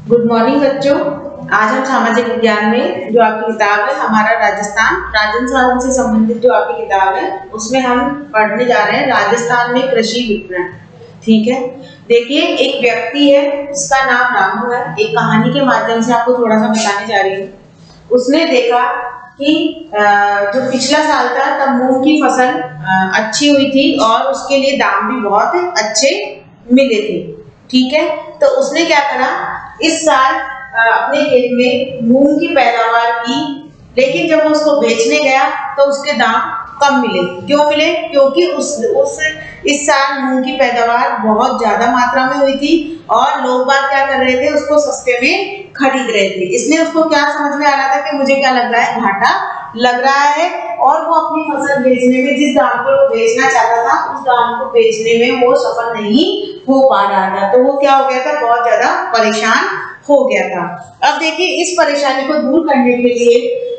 Good morning बच्चों। आज हम सामाजिक विज्ञान में जो आपकी किताब है हमारा राजस्थान से संबंधित जो आपकी किताब है उसमें हम पढ़ने जा रहे हैं राजस्थान में कृषि विपणन। ठीक है, देखिए एक व्यक्ति है जिसका नाम रामू है। एक कहानी के माध्यम से आपको थोड़ा सा बताने जा रही हूँ। उसने देखा कि जो पिछला साल था तब मूंग की फसल अच्छी हुई थी और उसके लिए दाम भी बहुत अच्छे मिले थे। ठीक है, तो उसने क्या करा, इस साल अपने खेत में मूंग की पैदावार की, लेकिन जब वो उसको बेचने गया तो उसके दाम कम मिले। क्यों मिले? क्योंकि इस साल मूंग की पैदावार बहुत ज्यादा मात्रा में हुई थी और लोग बात क्या कर रहे थे, उसको सस्ते में खरीद रहे थे। इसलिए उसको क्या समझ में आ रहा था कि मुझे क्या लग रहा है, घाटा लग रहा है, और वो अपनी फसल बेचने में जिस दाम पर वो बेचना चाहता था उस दाम को बेचने में वो सफल नहीं हो पा रहा था। तो वो क्या हो गया था, बहुत ज्यादा परेशान हो गया था। अब देखिए इस परेशानी को दूर करने के लिए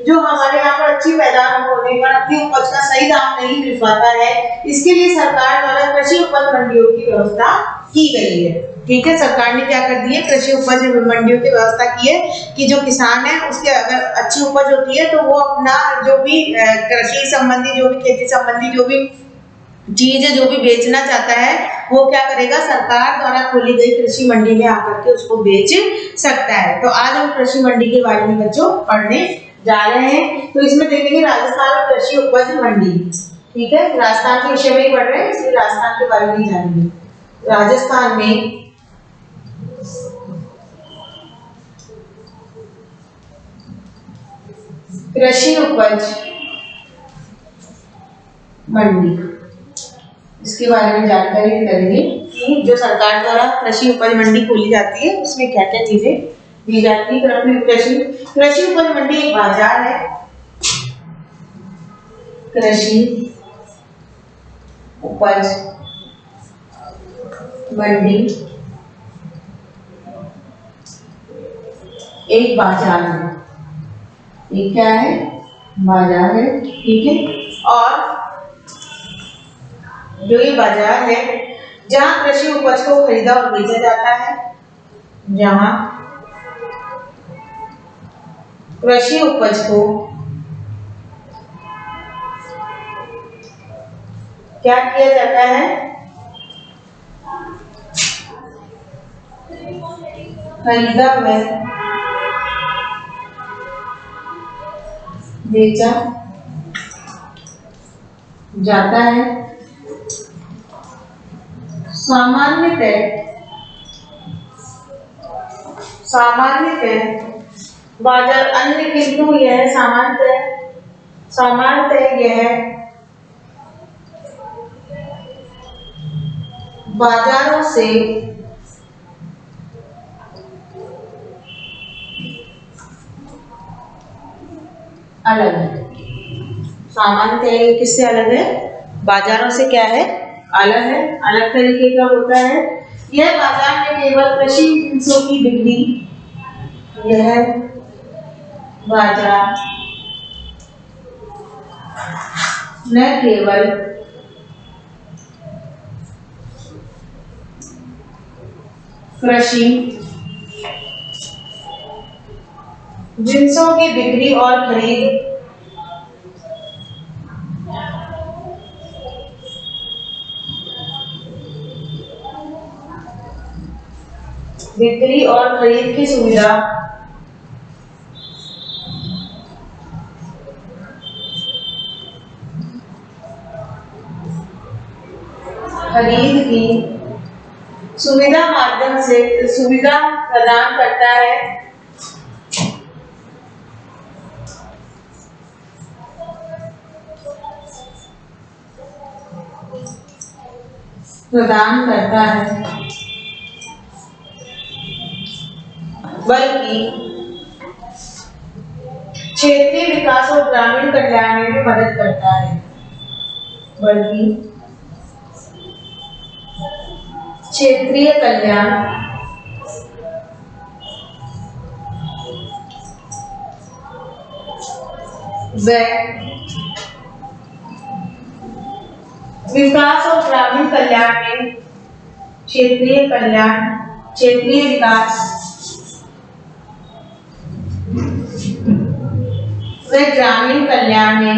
जो हमारे यहाँ पर अच्छी पैदावार होने पर अपनी उपज का सही दाम नहीं मिल पाता है, इसके लिए सरकार द्वारा कृषि उपज मंडियों की व्यवस्था की गई है। ठीक है, सरकार ने क्या कर दी है, कृषि उपज मंडियों की व्यवस्था की है कि जो किसान है उसके अगर अच्छी उपज होती है तो वो अपना जो भी कृषि संबंधी, जो भी खेती संबंधी जो भी चीज जो भी बेचना चाहता है वो क्या करेगा, सरकार द्वारा खोली गई कृषि मंडी में आकर के उसको बेच सकता है। तो आज हम कृषि मंडी के बारे में बच्चों पढ़ने जा रहे हैं। तो इसमें देखेंगे राजस्थान में कृषि उपज मंडी। ठीक है, राजस्थान के विषय में ही पढ़ रहे हैं इसलिए राजस्थान के बारे में जानेंगे। राजस्थान में कृषि उपज मंडी, इसके बारे में जानकारी करेंगे कि जो सरकार द्वारा कृषि उपज मंडी खोली जाती है उसमें क्या क्या चीजें दी जाती है। कृषि उपज मंडी एक बाजार है। कृषि उपज मंडी एक बाजार है। ये क्या है, बाजार है। ठीक है, और जो ये बाजार है जहां कृषि उपज को खरीदा और बेचा जाता है, जहां कृषि उपज को क्या किया जाता है, खरीदा व बेचा जाता है। सामान्यतः बाजार अन्य, किंतु यह सामान्यतः यह बाजारों से अलग है। सामान्यतः किससे अलग है, बाजारों से क्या है, अलग है, अलग तरीके का होता है। यह बाजार में केवल कृषि जिनसों की बिक्री, यह बाजार न केवल कृषि जिनसों की बिक्री और खरीद की सुविधा सुविधा प्रदान करता है। बल्कि क्षेत्रीय विकास और ग्रामीण कल्याण में भी मदद करता है। बल्कि क्षेत्रीय कल्याण व विकास और ग्रामीण कल्याण में क्षेत्रीय विकास फिर ग्रामीण कल्याण में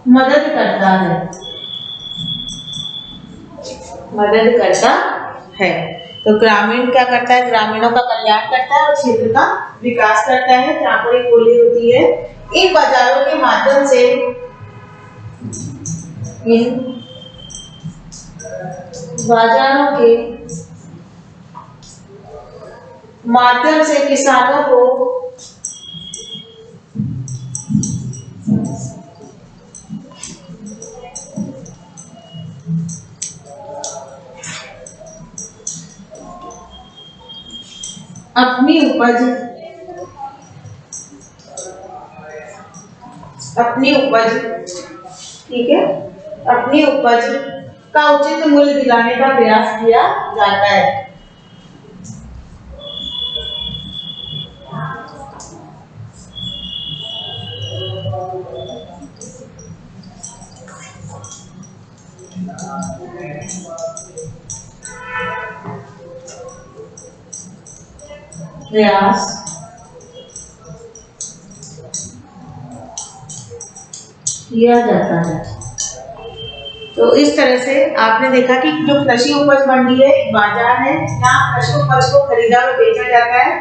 मदद करता है, मदद करता है। तो ग्रामीण क्या करता है, ग्रामीणों का कल्याण करता है और क्षेत्र का विकास करता है। जहाँ पर एक बोली होती है, इन बाजारों के माध्यम से, इन बाजारों के माध्यम से किसानों को अपनी उपज ठीक है, अपनी उपज का उचित मूल्य दिलाने का प्रयास किया जाता है। प्रयास किया जाता है। तो इस तरह से आपने देखा कि जो कृषि उपज मंडी है, बाजार है जहाँ कृषि उपज को खरीदा और बेचा जाता है।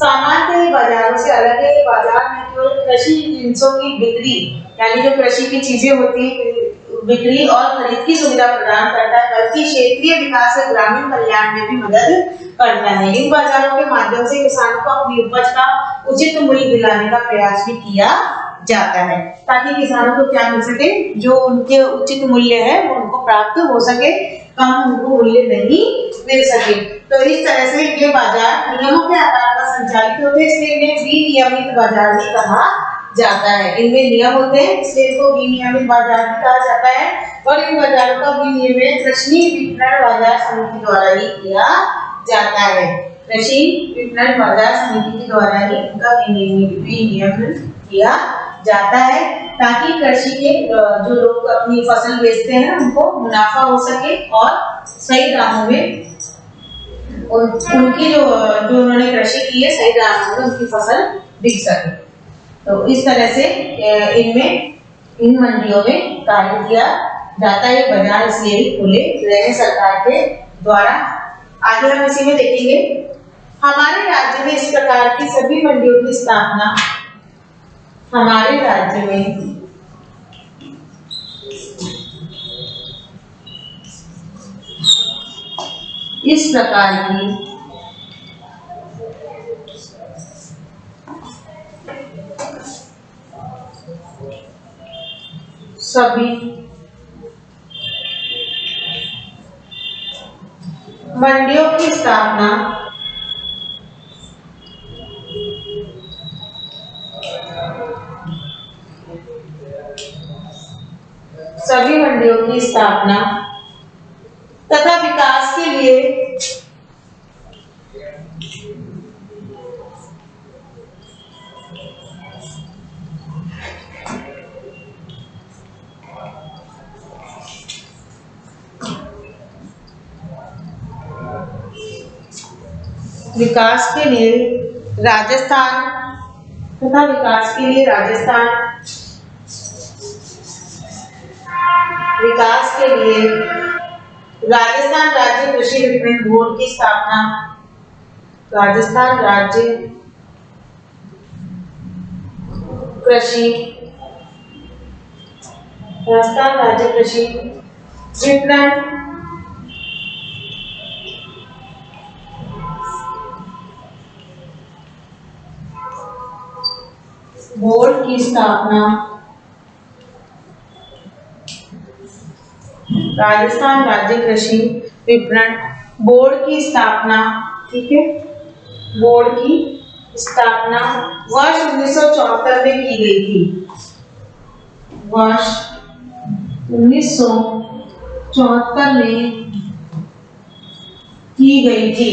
सामान्य बाजारों से अलग है, बाजार में केवल कृषि जिनिसों की बिक्री, यानी जो कृषि की चीजें होती है, बिक्री और खरीद की सुविधा प्रदान करता है, बल्कि क्षेत्रीय विकास और ग्रामीण कल्याण में भी मदद करता है। इन बाजारों के माध्यम से किसानों को अपनी उपज का उचित मूल्य दिलाने का प्रयास भी किया जाता है, ताकि किसानों को क्या मिल सके, जो उनके उचित मूल्य है वो उनको प्राप्त हो सके, कम उनको मूल्य नहीं मिल सके। तो इस तरह से ये बाजार नियमों के आधार पर संचालित होते हैं, इसलिए इन्हें विनियमित बाजार भी कहा जाता है। इनमें नियम होते हैं, इसलिए इनको विनियमित बाजार भी कहा जाता है। और इन बाजारों का विनियमन कृषि विपणन बाजार समिति द्वारा ही किया जाता है। कृषि विपणन बाजार समिति के द्वारा ही इनका विनियमन किया जाता है, ताकि कृषि के जो लोग अपनी फसल बेचते हैं उनको मुनाफा हो सके और सही दामों में उनकी जो उन्होंने कृषि की है, सही दामों में उनकी फसल बिक सके। तो इस तरह से इन मंडियों में कार्य किया जाता है। बाजार इसलिए ही खुले रहे सरकार के द्वारा। आगे हम इसी में देखेंगे, हमारे राज्य में इस प्रकार की सभी मंडियों की स्थापना, हमारे राज्य में इस प्रकार की सभी मंडियों की स्थापना तथा विकास के लिए राजस्थान राज्य कृषि विपणन बोर्ड की स्थापना, राजस्थान राज्य कृषि विपणन बोर्ड की स्थापना, राजस्थान राज्य कृषि विपणन बोर्ड की स्थापना, ठीक है, बोर्ड की स्थापना वर्ष 1974 में की गई थी। वर्ष 1974 में की गई थी।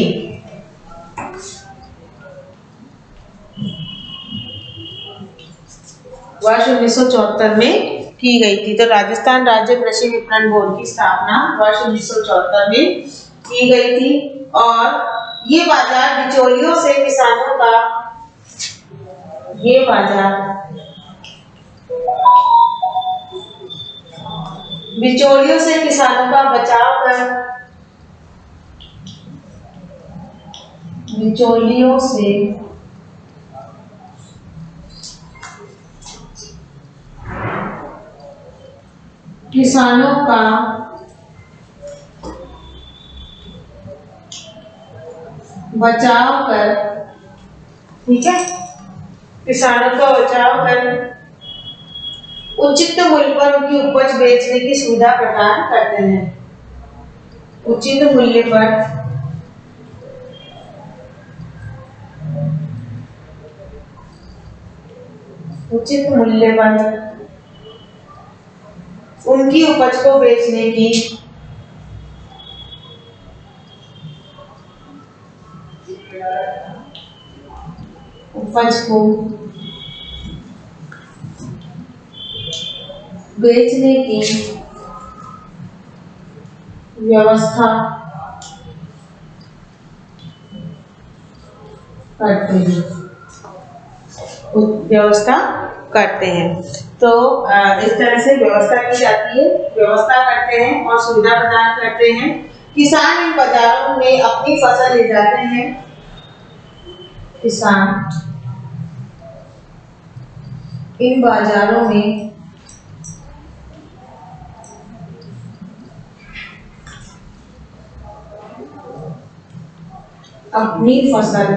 वर्ष 1974 में की गई थी। तो राजस्थान राज्य कृषि विपणन बोर्ड की स्थापना वर्ष 1974 में की गई थी और ये बाजार बिचौलियों से किसानों का बिचौलियों से किसानों का बचाव कर बिचौलियों से किसानों का बचाव कर, ठीक है, किसानों का बचाव कर उचित मूल्य पर उनकी उपज बेचने की सुविधा प्रदान करते हैं। उचित मूल्य पर उनकी उपज को बेचने की व्यवस्था करते हैं। तो इस तरह से व्यवस्था की जाती है, व्यवस्था करते हैं और सुविधा प्रदान करते हैं। किसान इन बाजारों में अपनी फसल ले जाते हैं। किसान इन बाजारों में अपनी फसल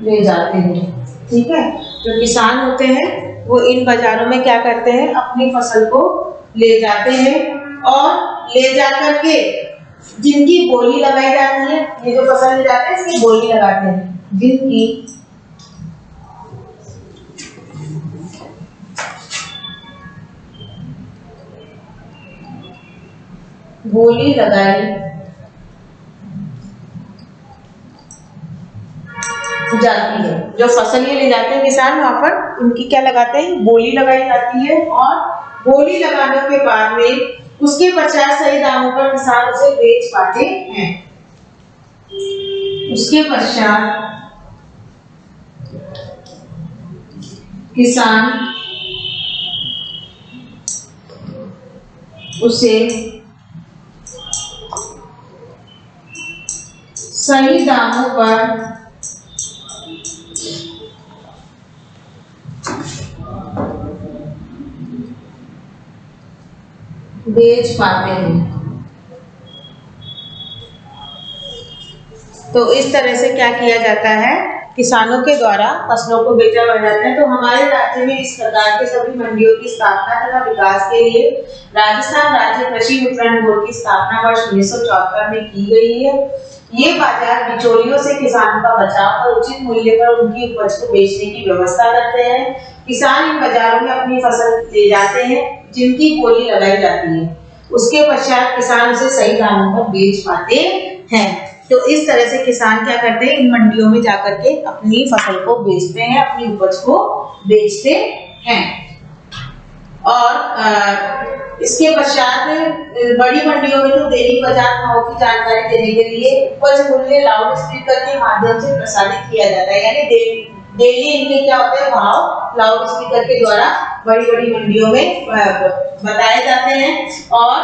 ले जाते हैं, ठीक है। जो किसान होते हैं वो इन बाजारों में क्या करते हैं, अपनी फसल को ले जाते हैं और ले जाकर के जिनकी बोली लगाई जाती है, ये जो फसल ले जाते हैं इसकी बोली लगाते हैं, जिनकी बोली लगाई जाती है। जो फसल ये ले जाते हैं किसान, वहां पर उनकी क्या लगाते हैं, बोली लगाई जाती है और बोली लगाने के बाद में उसके पश्चात सही दामों पर किसान उसे बेच पाते हैं। उसके पश्चात किसान उसे सही दामों पर बेच पाते हैं। तो इस तरह से क्या किया जाता है, किसानों के द्वारा फसलों को बेचा जाता है। तो हमारे राज्य में इस प्रकार के सभी मंडियों की स्थापना तथा विकास के लिए राजस्थान राज्य कृषि विपणन बोर्ड की स्थापना वर्ष 1974 में की गई है। ये बाजार बिचौलियों से किसानों का बचाव कर उचित मूल्य पर उनकी उपज को बेचने की व्यवस्था करते हैं। किसान इन बाजारों में अपनी फसल ले जाते हैं, जिनकी बोली लगाई जाती है। उसके पश्चात किसान उसे सही दामों पर बेच पाते हैं। तो इस तरह से किसान क्या करते हैं, इन मंडियों में जाकर के अपनी फसल को बेचते हैं, अपनी उपज को बेचते हैं। और इसके पश्चात बड़ी मंडियों में तो दैनिक बाजार भाव की जानकारी देने के लिए उपज मूल्य लाउड स्पीकर के माध्यम से प्रसारित किया जाता है। यानी डेली इनके क्या होते हैं, भाव लाउड स्पीकर के द्वारा बड़ी बड़ी मंडियों में बताए जाते हैं और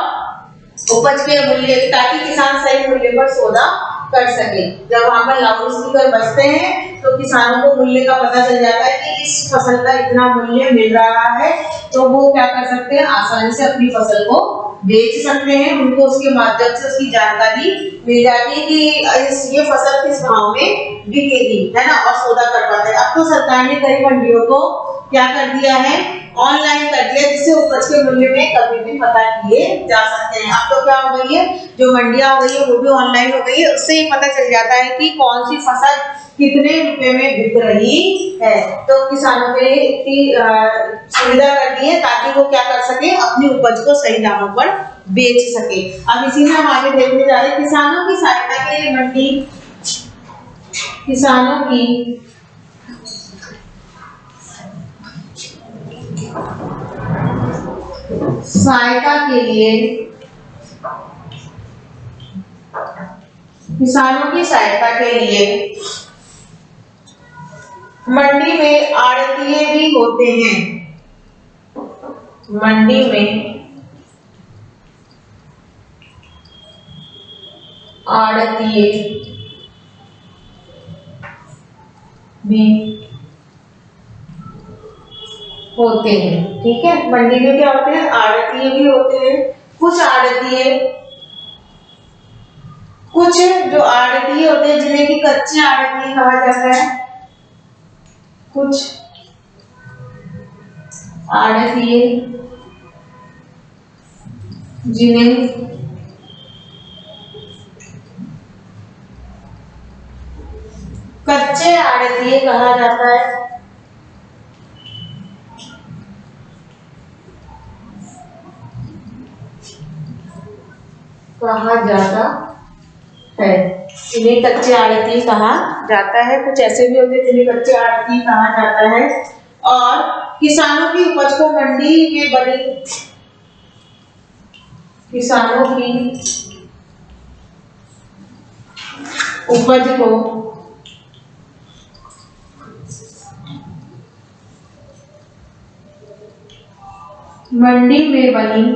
उपज के मूल्य, ताकि किसान सही मूल्य पर सौदा कर सके। जब वहां पर लाउड स्पीकर बजते हैं तो किसानों को मूल्य का पता चल जाता है कि इस फसल का इतना मूल्य मिल रहा है, तो वो क्या कर सकते हैं, आसानी से अपनी फसल को बेच सकते हैं। उनको उसके माध्यम से उसकी जानकारी मिल जाती है कि ये फसल किस भाव में बिकेगी, है ना, और सौदा कर पाते हैं। अब तो सरकार ने कई मंडियों को क्या कर दिया है, ऑनलाइन कर दिया, जिससे उपज के मूल्य में कभी भी पता किए जा सकते हैं। अब तो क्या हो गई है, जो मंडियां हो गई है वो भी ऑनलाइन हो गई है। उससे ये पता चल जाता है कि कौन सी फसल कितने रुपए में बिक रही है। तो किसानों के लिए इतनी सुविधा कर दी है ताकि वो क्या कर सके, अपनी उपज को सही दामों पर बेच सके। अब इसी में हम आगे देखने जा रहे हैं किसानों की सहायता के लिए मंडी किसानों की सहायता के लिए मंडी में आड़तिए भी होते हैं। मंडी में आड़तिए भी होते हैं। ठीक है, मंडी में क्या होते हैं? आड़तिए भी होते हैं। कुछ जो आड़तिए होते हैं जिन्हें कि कच्चे आड़तिए कहा जाता है। कुछ आड़तिए जिन्हें कच्चे आड़तिए कहा जाता है। इन्हें कच्चे आड़तिए कहा जाता है। कुछ ऐसे भी होते हैं जिन्हें कच्चे आड़तिए कहा जाता है। और किसानों की उपज को मंडी में बनी किसानों की उपज को मंडी में बनी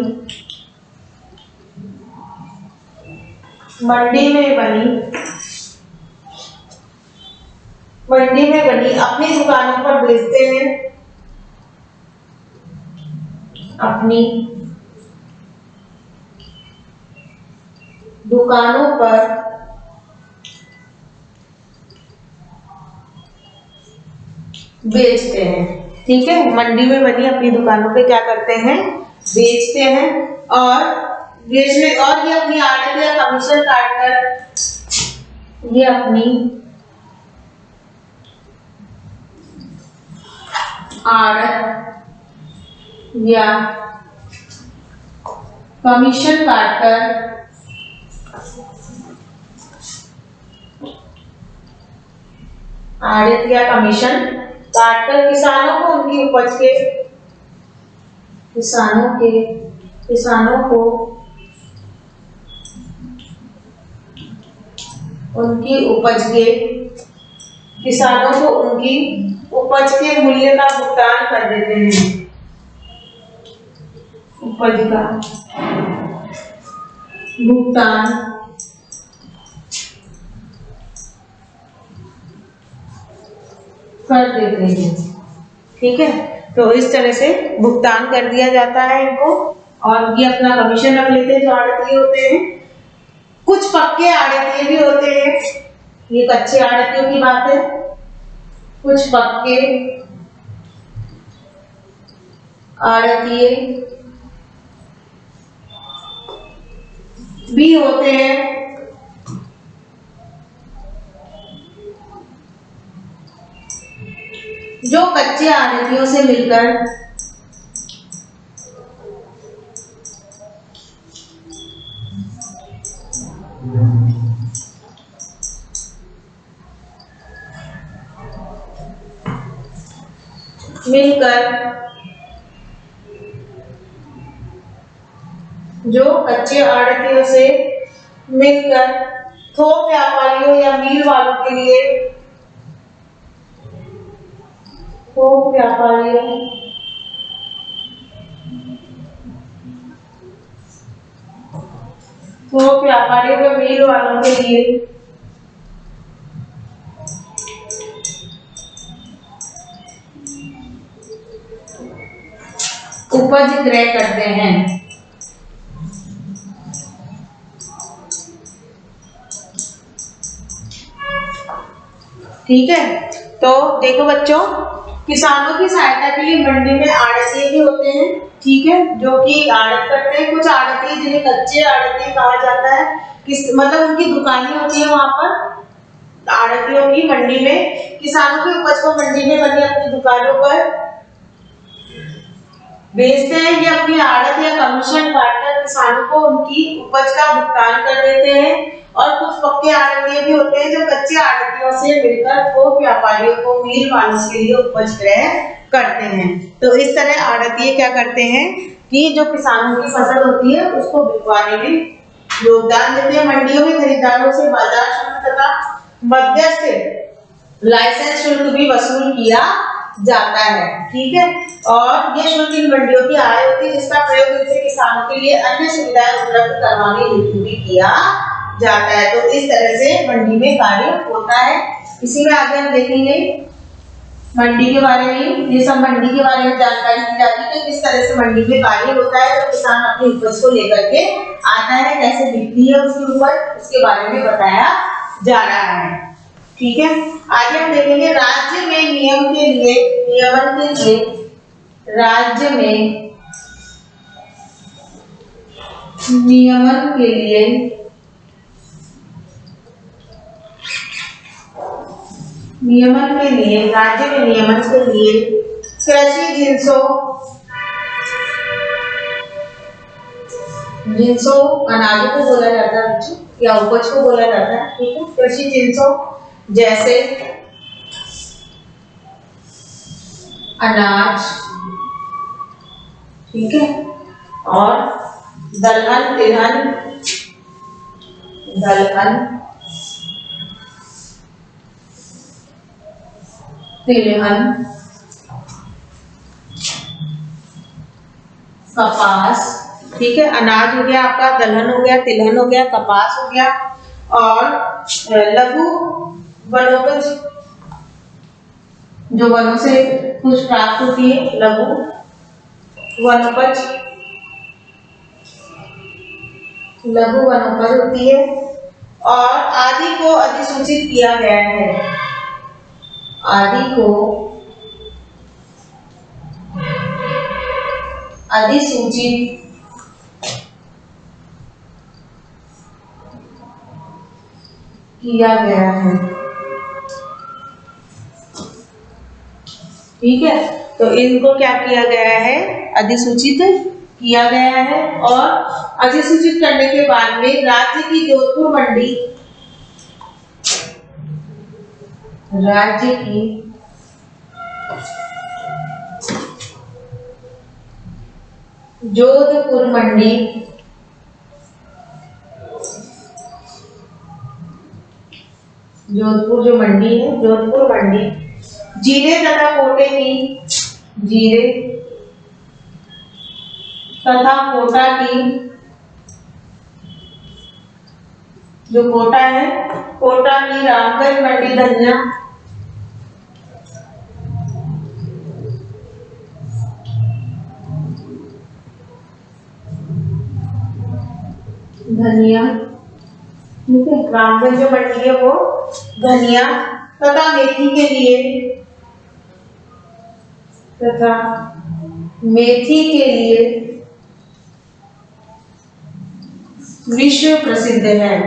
अपनी दुकानों पर बेचते हैं। अपनी दुकानों पर बेचते हैं। ठीक है, मंडी में बनी अपनी दुकानों पे क्या करते हैं? बेचते हैं। और बेचने और ये अपनी आड़त या कमीशन काटकर ये अपनी आड़त या कमीशन काटकर आड़त या कमीशन काटकर किसानों को उनकी उपज के किसानों को उनकी उपज के मूल्य का भुगतान कर देते हैं। उपज का भुगतान कर देते हैं। ठीक है, तो इस तरह से भुगतान कर दिया जाता है इनको और ये अपना कमीशन रख लेते हैं जो आड़तिए होते हैं। कुछ पक्के आड़तिए भी होते हैं। ये कच्चे आड़तियों की बात है। कुछ पक्के आड़तिए भी होते हैं। जो कच्चे आड़तियों से मिलकर थोक व्यापारियों या मिल वालों के लिए थोक व्यापारियों या मिल वालों के लिए उपज क्रय करते हैं। ठीक है, तो देखो बच्चों, किसानों की सहायता के लिए मंडी में आड़तिए भी होते हैं। ठीक है, जो कि आड़त करते हैं। कुछ आड़तिए जिन्हें कच्चे आड़तिए कहा जाता है, मतलब उनकी दुकानें होती है वहां पर आड़तियों की मंडी में। किसानों की उपज को मंडी में बनी अपनी दुकानों पर बेचते हैं। ये अपनी आड़त या कमीशन काटकर किसानों को उनकी उपज का भुगतान कर देते हैं और कुछ पक्के आड़तिये भी होते हैं जो कच्चे आड़तियों से मिलकर थोक व्यापारियों को मील मानस के लिए उपज क्रय करते हैं। तो इस तरह आड़तिये क्या करते हैं कि जो किसानों की फसल होती है उसको बिकवाने में योगदान देते हैं। मंडियों में खरीदारों से बाजार शुल्क तथा मध्यस्थ लाइसेंस शुल्क भी वसूल किया जाता है। ठीक है, और ये शुल्क इन मंडियों की आय होती है जिसका प्रयोग इनसे किसानों के लिए अन्य सुविधाएं उपलब्ध करवाने हेतु भी किया जाता है। तो इस तरह से मंडी में कार्य होता है। इसी में आगे हम देखेंगे मंडी के बारे में। ये सब मंडी के बारे में जानकारी दी जाती है कि किस तरह से मंडी में कार्य होता है। तो किसान अपनी उपज को लेकर के आता है, कैसे बिकती है उसकी उपज, उसके बारे में बताया जा रहा है। ठीक है, आगे हम देखेंगे राज्य में नियमन के लिए राज्य में नियमन के लिए राज्य में नियमन के लिए कृषि जिनसों अनाजों को बोला जाता है या उपज को बोला जाता है। ठीक है, कृषि जिनसों जैसे अनाज, ठीक है, और दलहन, तिलहन, कपास। ठीक है, अनाज हो गया आपका, दलहन हो गया, तिलहन हो गया, कपास हो गया, और लघु वनोपज जो वनों से कुछ प्राप्त होती है, लघु वनोपज होती है, और आदि को अधिसूचित किया गया है। आदि को अधिसूचित किया गया है। ठीक है, तो इनको क्या किया गया है, अधिसूचित किया गया है। और अधिसूचित करने के बाद में राज्य की जोधपुर मंडी, जोधपुर मंडी जोधपुर जो मंडी है, जोधपुर मंडी जीरे तथा कोटे कोटा की जो कोटा है, कोटा की रामगंज मंडी धनिया, ठीक है, रामगंज जो मंडी है वो धनिया तथा मेथी के लिए विश्व प्रसिद्ध है।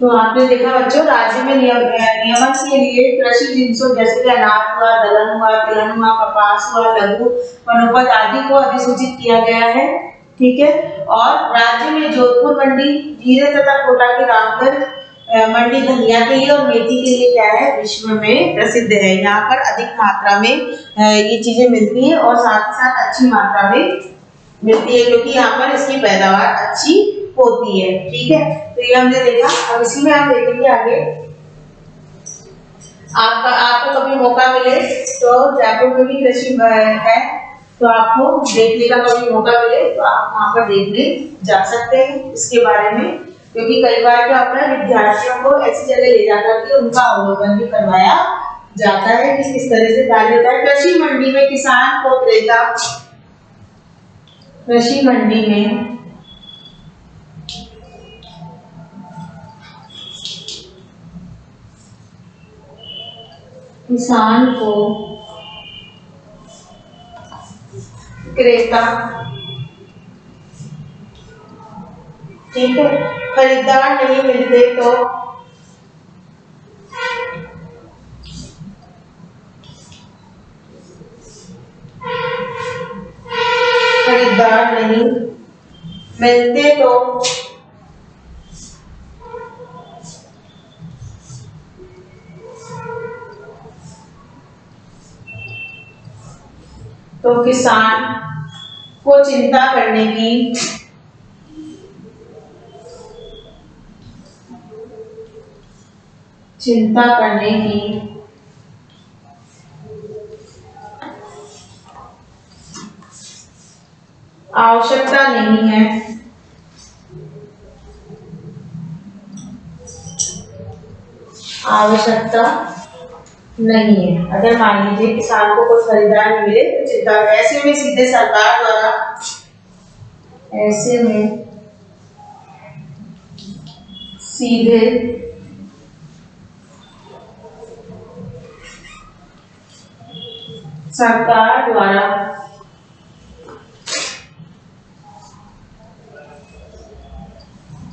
तो आपने देखा बच्चों, राज्य में नियमन के लिए कृषि जिनसों जैसे कि अनाज हुआ, दलहन हुआ, तिलहन हुआ, कपास हुआ, लघु वनोपज आदि को अधिसूचित किया गया है। ठीक है, और राज्य में जोधपुर मंडी जीरे तथा कोटा की रामगंज मंडी धनिया के लिए और मेथी के लिए क्या है, विश्व में प्रसिद्ध है। यहाँ पर अधिक मात्रा में ये चीजें मिलती है और साथ ही साथ अच्छी मात्रा में मिलती है क्योंकि यहाँ पर इसकी पैदावार अच्छी होती है। ठीक है, तो ये हमने देखा। अब इसी में हम देखेंगे आगे, आपको कभी मौका मिले तो जयपुर में भी कृषि है, तो आपको देखने का कभी मौका मिले तो आप वहाँ पर देखने जा सकते हैं इसके बारे में, क्योंकि कई बार क्या होता है, विद्यार्थियों को ऐसी जगह ले जाकर के उनका अवलोकन भी करवाया जाता है कि किस तरह से कार्य होता है। कृषि मंडी में किसान को क्रेता, कृषि मंडी में किसान को क्रेता, ठीक है, खरीदार नहीं मिलते तो खरीदार नहीं मिलते तो किसान को चिंता करने की आवश्यकता नहीं है। आवश्यकता नहीं है। अगर मान लीजिए किसान को कोई खरीदार नहीं मिले तो चिंता, ऐसे में सीधे सरकार द्वारा, ऐसे में सीधे सरकार द्वारा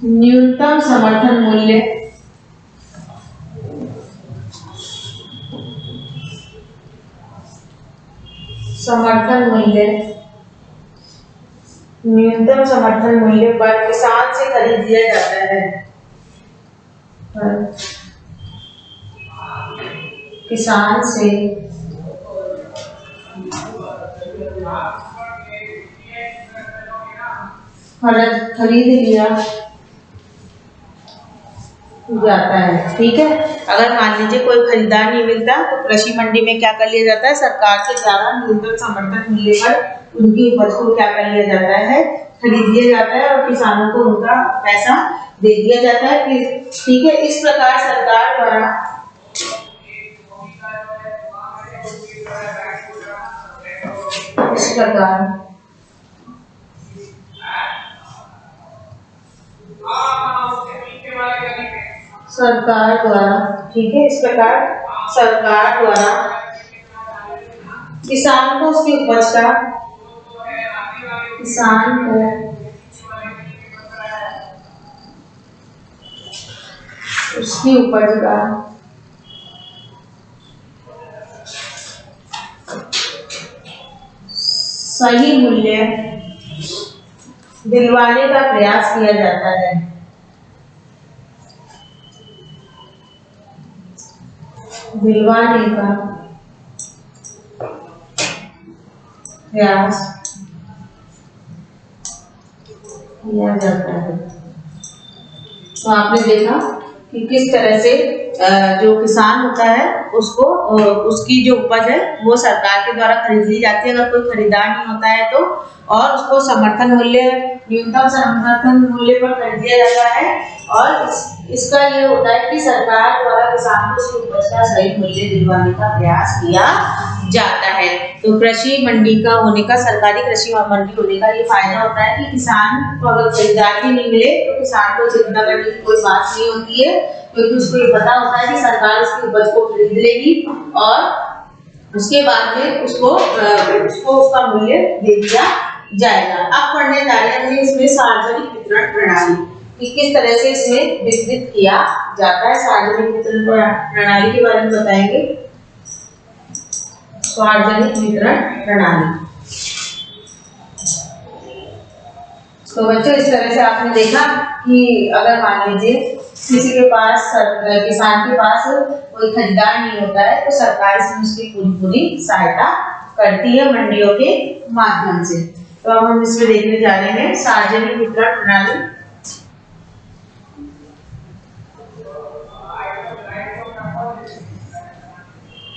न्यूनतम समर्थन मूल्य न्यूनतम समर्थन मूल्य पर किसान से खरीद लिया जाता है। किसान से खरीद लिया जाता है। ठीक है, अगर मान लीजिए कोई खरीदार नहीं मिलता तो कृषि मंडी में क्या कर लिया जाता है, सरकार के द्वारा न्यूनतम समर्थन मूल्य पर उनकी उपज को क्या कर लिया जाता है, खरीद लिया जाता है और किसानों को उनका पैसा दे दिया जाता है। ठीक है, इस प्रकार सरकार द्वारा ठीक है, इस प्रकार सरकार द्वारा किसान को उसकी उपज का सही मूल्य दिलवाने का प्रयास किया जाता है। दिलवाने का प्रयास किया जाता है। तो आपने देखा कि किस तरह से जो किसान होता है उसको उसकी जो उपज है वो सरकार के द्वारा खरीद ली जाती है अगर कोई खरीदार नहीं होता है तो, और उसको समर्थन मूल्य, न्यूनतम समर्थन मूल्य पर खरीद लिया जाता है। और इसका ये होता है कि सरकार द्वारा किसान को उसकी उपज का सही मूल्य दिलवाने का प्रयास किया जाता है। तो कृषि मंडी का होने का, सरकारी कृषि मंडी होने का ये फायदा होता है कि किसान को अगर खरीदार भी नहीं मिले तो किसान को चिंता करने की कोई बात नहीं होती है, क्योंकि उसको ये पता होता है कि सरकार उसकी उपज को खरीद लेगी और उसके बाद में उसको उसका मूल्य दे दिया जाएगा। अब पढ़ने जा रहे हैं इसमें सार्वजनिक वितरण प्रणाली कि किस तरह से इसमें वितरित किया जाता है। सार्वजनिक वितरण प्रणाली के बारे में बताएंगे। सार्वजनिक वितरण प्रणाली, तो बच्चों इस तरह से आपने देखा कि अगर मान लीजिए किसी के पास, किसान के पास कोई खरीदार नहीं होता है तो सरकार इसमें उसकी पूरी सहायता करती है मंडियों के माध्यम से। तो अब हम इसमें देखने जा रहे हैं सार्वजनिक वितरण प्रणाली।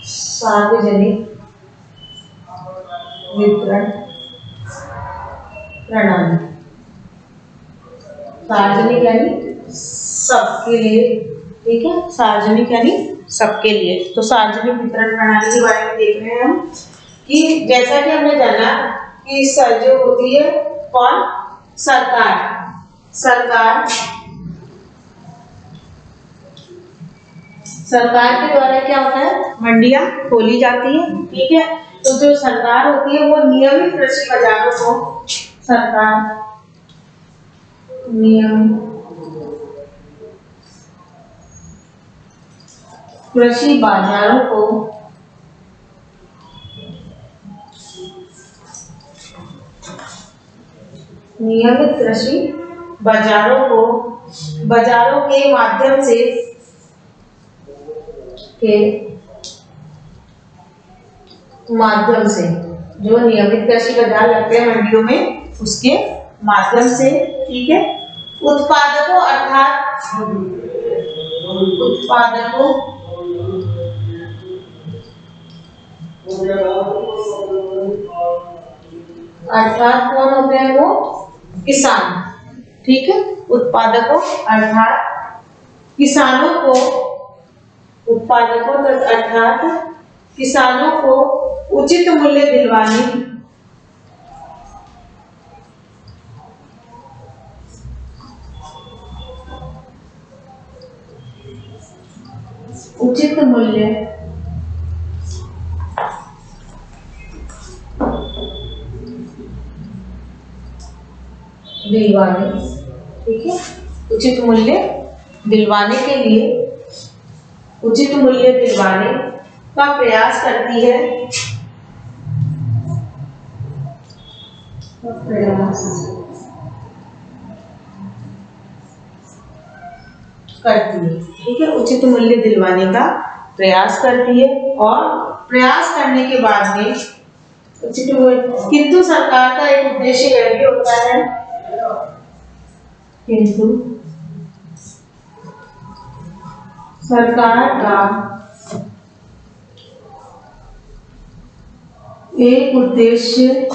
सार्वजनिक वितरण प्रणाली, सार्वजनिक यानी सबके लिए। ठीक है, सार्वजनिक यानी सबके लिए। तो सार्वजनिक वितरण प्रणाली के बारे में देख रहे हैं हम कि जैसा कि हमने जाना कि जो होती है कौन, सरकार के द्वारा क्या होता है, मंडियां खोली जाती है। ठीक है, तो जो सरकार होती है वो नियमित कृषि बाजारों को, सरकार कृषि बाजारों को नियमित कृषि बाजारों के माध्यम से जो नियमित कृषि बाजार लगते हैं मंडियों में, उसके माध्यम से, ठीक है, उत्पादकों अर्थात कौन होते हैं? वो किसान, ठीक है। उत्पादकों अर्थात किसानों को उचित मूल्य दिलवाने ठीक है, उचित मूल्य दिलवाने के लिए उचित मूल्य दिलवाने का प्रयास करती है, ठीक है, उचित मूल्य दिलवाने का प्रयास करती है। और प्रयास करने के बाद में उचित मूल्य, किंतु सरकार का एक उद्देश्य यह भी होता है, किंतु सरकार का एक उद्देश्य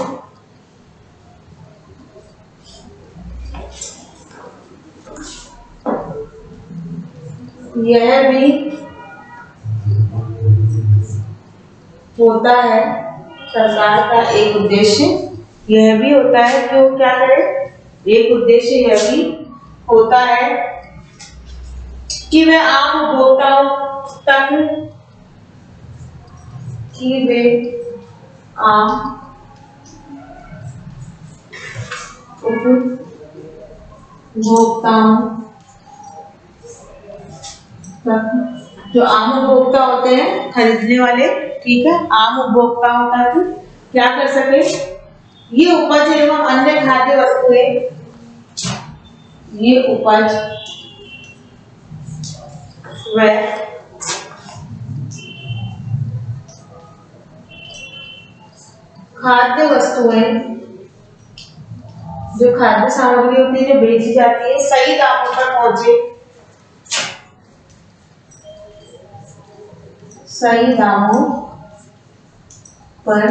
यह भी होता है, सरकार का एक उद्देश्य यह भी होता है कि वो क्या करे, एक उद्देश्य यह भी होता है कि वे आम उपभोक्ताओं तक जो आम उपभोक्ता होते हैं, खरीदने वाले, ठीक है, आम उपभोक्ताओं तक क्या कर सके, ये उपज एवं अन्य खाद्य वस्तुएं, ये उपज व खाद्य वस्तुएं, जो खाद्य सामग्री होती है जो बेची जाती है, सही दामों पर पहुंचे, सही दामों पर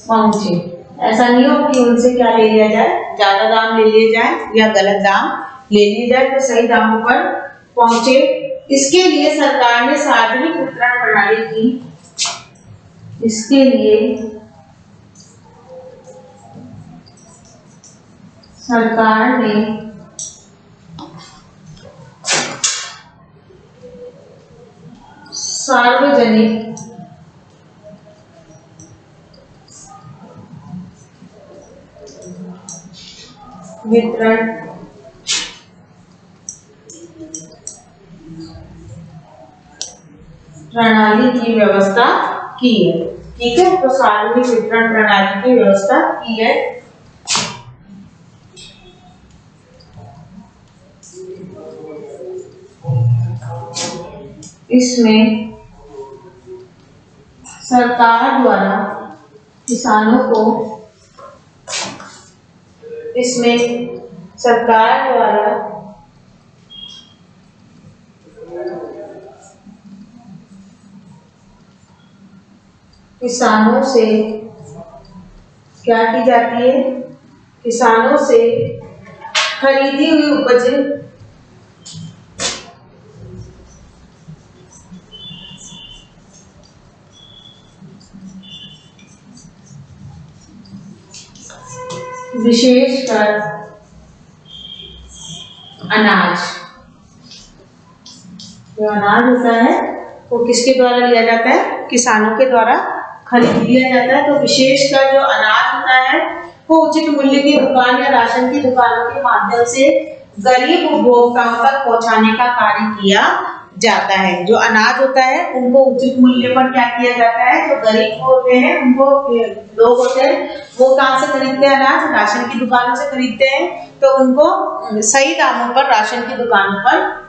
पहुंचे। ऐसा नहीं हो कि उनसे क्या ले लिया जाए, ज्यादा दाम ले लिए जाए या गलत दाम ले लिए जाए, तो सही दामों पर पहुंचे। इसके लिए सरकार ने सार्वजनिक वितरण प्रणाली की, इसके लिए सरकार ने सार्वजनिक वितरण प्रणाली की व्यवस्था की है, ठीक है, तो सार्वजनिक वितरण प्रणाली की व्यवस्था की है। इसमें सरकार द्वारा किसानों को, इसमें सरकार द्वारा किसानों से क्या की जाती है, किसानों से खरीदी हुई उपज विशेषकर अनाज, जो अनाज होता है वो किसके द्वारा लिया जाता है, किसानों के द्वारा खरीद लिया जाता है। तो विशेषकर जो अनाज होता है वो उचित मूल्य की दुकान या राशन की दुकानों के माध्यम से गरीब उपभोक्ताओं तक पहुंचाने का कार्य किया जाता है। जो अनाज होता है उनको उचित मूल्य पर क्या किया जाता है, जो गरीब होते हैं उनको, लोग होते हैं वो कहाँ से खरीदते हैं अनाज, राशन की दुकानों से खरीदते हैं, तो उनको सही दामों पर राशन की दुकानों पर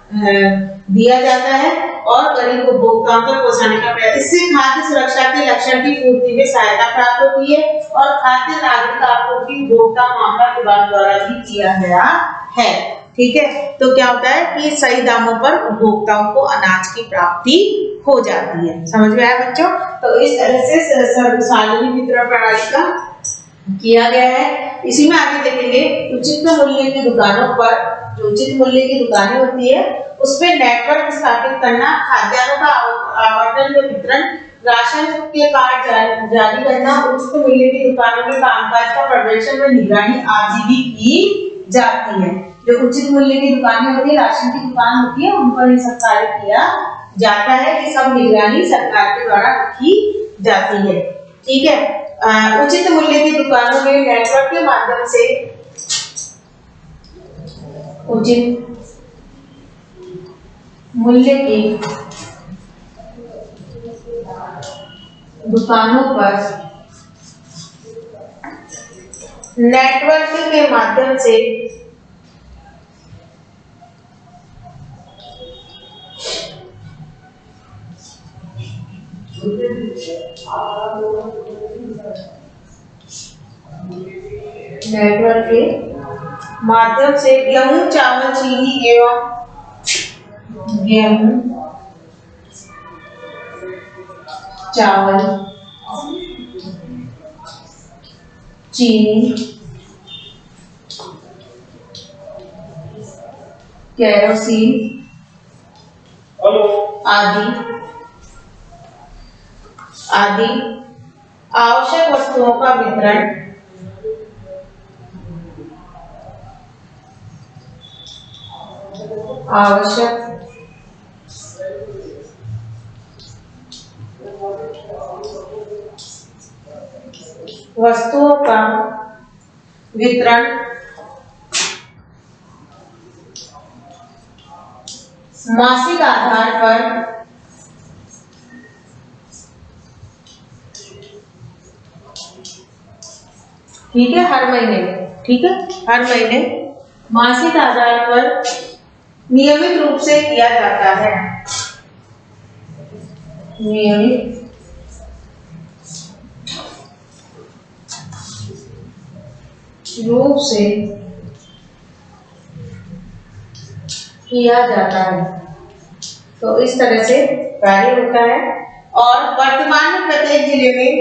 दिया जाता है और गरीब उपभोक्ताओं तक पहुंचाने का प्रयास। इससे खाद्य सुरक्षा के लक्ष्य की पूर्ति में सहायता प्राप्त होती है और खाद्य नागरिक आपूर्ति उपभोक्ता मामला विभाग द्वारा भी किया गया है। ठीक है, तो क्या होता है कि सही दामों पर उपभोक्ताओं को अनाज की प्राप्ति हो जाती है। समझ में आया बच्चों? तो इस तरह से सार्वजनिक वितरण प्रणाली का किया गया है। इसी में आगे देखेंगे उचित मूल्य की दुकानों पर, जो उचित मूल्य की दुकानें होती है उसमें नेटवर्क स्थापित करना, खाद्यान्नों का आवंटन व वितरण, राशन के कार्ड जारी करना, उचित मूल्य की दुकानों में कामकाज का प्रदर्शन व निगरानी आदि भी की जाती है। जो उचित मूल्य की दुकानें होती है, राशन की दुकान होती है, उन पर ये सब कार्य किया जाता है। ये सब निगरानी सरकार के द्वारा रखी जाती है। ठीक है, उचित मूल्य की दुकानों में नेटवर्क के माध्यम से उचित मूल्य की दुकानों पर नेटवर्क के माध्यम से गेहूं, चावल, चीनी एवं गेहूं, चावल, चीनी, केरोसिन आदि आवश्यक वस्तुओं का वितरण मासिक आधार पर ठीक है, हर महीने, ठीक है, हर महीने मासिक आधार पर नियमित रूप से किया जाता है। नियमित रूप से किया जाता है। तो इस तरह से कार्य होता है। और वर्तमान में प्रत्येक जिले में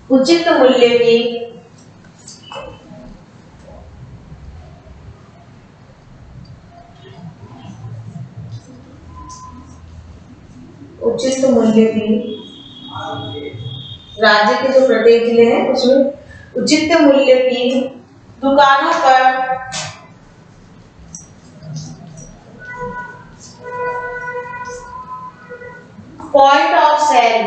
उचित मूल्य की राज्य के जो प्रत्येक जिले हैं उसमें उचित मूल्य की दुकानों पर पॉइंट ऑफ सेल,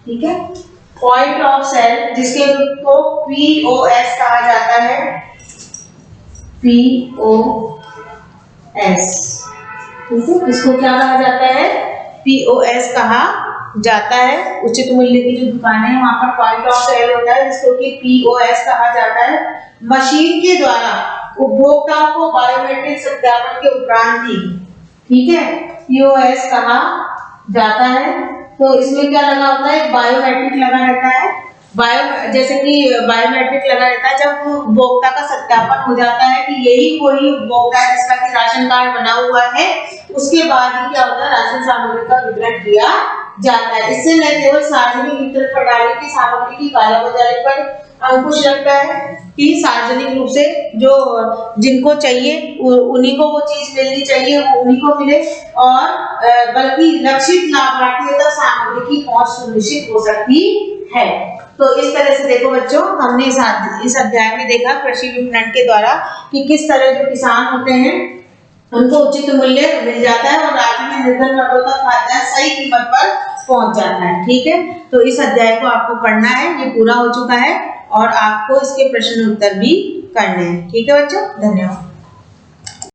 ठीक है, पॉइंट ऑफ सेल जिसके को POS कहा जाता है। POS, ठीक है, इसको क्या कहा जाता है, POS कहा जाता है। उचित मूल्य की जो दुकानें हैं वहां पर पॉइंट ऑफ सेल होता है जिसको कि POS कहा जाता है। मशीन के द्वारा उपभोक्ताओं को बायोमेट्रिक सत्यापन के उपरांत ही, ठीक है, POS कहा जाता है। तो इसमें क्या लगा होता है, बायोमेट्रिक लगा रहता है। जैसे कि बायोमेट्रिक लगा रहता है जब उपभोक्ता का सत्यापन हो जाता है कि यही कोई उपभोक्ता है जिसका कि राशन कार्ड बना हुआ है, उसके बाद ही क्या होता है, राशन सामग्री का वितरण किया जाता है। इससे न केवल सार्वजनिक वितरण प्रणाली की सामग्री की कालाबाजारी पर अंकुश लगता है कि सार्वजनिक रूप से जो जिनको चाहिए उन्हीं को वो चीज मिलनी चाहिए, वो उन्हीं को मिले, और बल्कि लक्षित लाभार्थियों तक सामग्री की पहुंच सुनिश्चित हो सकती है। तो इस तरह से देखो बच्चों, हमने इस अध्याय में देखा कृषि विपणन के द्वारा कि किस तरह जो किसान होते हैं उनको उचित मूल्य मिल जाता है और राज्य में निर्धन वर्गों तक खाद्यान्न सही कीमत पर पहुंच जाता है। ठीक है, तो इस अध्याय को आपको पढ़ना है, ये पूरा हो चुका है और आपको इसके प्रश्न उत्तर भी करने हैं। ठीक है बच्चों, धन्यवाद।